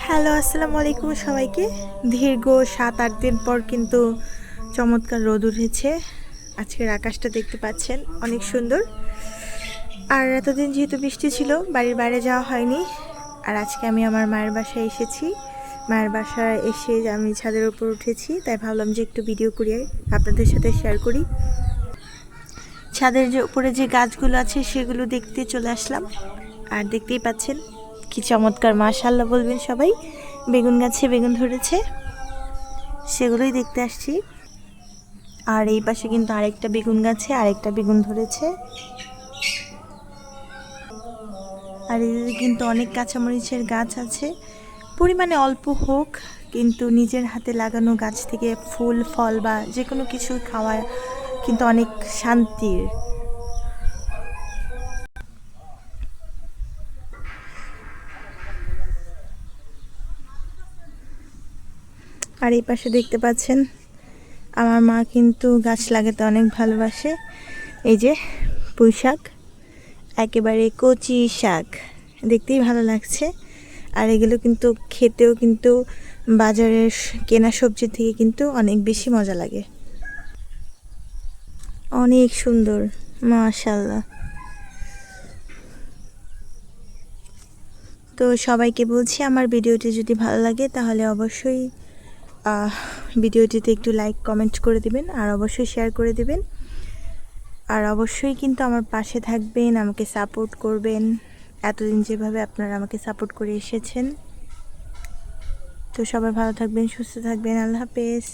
Hello, আসসালামু আলাইকুম সবাইকে। দীর্ঘ 7-8 দিন পর কিন্তু চমৎকার রোদ উঠেছে। আজকের আকাশটা দেখতে পাচ্ছেন, অনেক সুন্দর। আর এতদিন যেহেতু বৃষ্টি ছিল, বাড়ির বাইরে যাওয়া হয়নি। আর আজকে আমি আমার মায়ের বাসায় এসেছি। মায়ের বাসায় এসে আমি ছাদের উপর উঠেছি, তাই ভাবলাম যে একটু ভিডিও করি, আপনাদের সাথে শেয়ার করি। ছাদের যে উপরে যে গাছগুলো আছে সেগুলো দেখতে চলে আসলাম। আর দেখতেই পাচ্ছেন কি চমৎকার, মাশাআল্লাহ বলবেন সবাই। বেগুন গাছে বেগুন ধরেছে, সেগুলোই দেখতে আসছি। আর এই পাশে কিন্তু আরেকটা বেগুন গাছে আরেকটা বেগুন ধরেছে। আর এদিকে কিন্তু অনেক কাঁচামরিচের গাছ আছে, পরিমাণে অল্প হোক, কিন্তু নিজের হাতে লাগানো গাছ থেকে ফুল ফল বা যে কোনো কিছু খাওয়া কিন্তু অনেক শান্তির। আর এই পাশে দেখতে পাচ্ছেন আমার মা কিন্তু গাছ লাগাতে অনেক ভালোবাসে। এই যে পুঁই শাক, একেবারে কচি শাক, দেখতেই ভালো লাগছে। আর এগুলো কিন্তু খেতেও কিন্তু বাজারের কেনা সবজি থেকে কিন্তু অনেক বেশি মজা লাগে, অনেক সুন্দর, মাশাআল্লাহ। তো সবাইকে বলছি, আমার ভিডিওটি যদি ভালো লাগে তাহলে অবশ্যই ভিডিওটিতে একটু লাইক কমেন্ট করে দিবেন, আর অবশ্যই শেয়ার করে দিবেন। আর অবশ্যই কিন্তু আমার পাশে থাকবেন, আমাকে সাপোর্ট করবেন, এতদিন যেভাবে আপনারা আমাকে সাপোর্ট করে এসেছেন। তো সবাই ভালো থাকবেন, সুস্থ থাকবেন, আল্লাহ হাফেজ।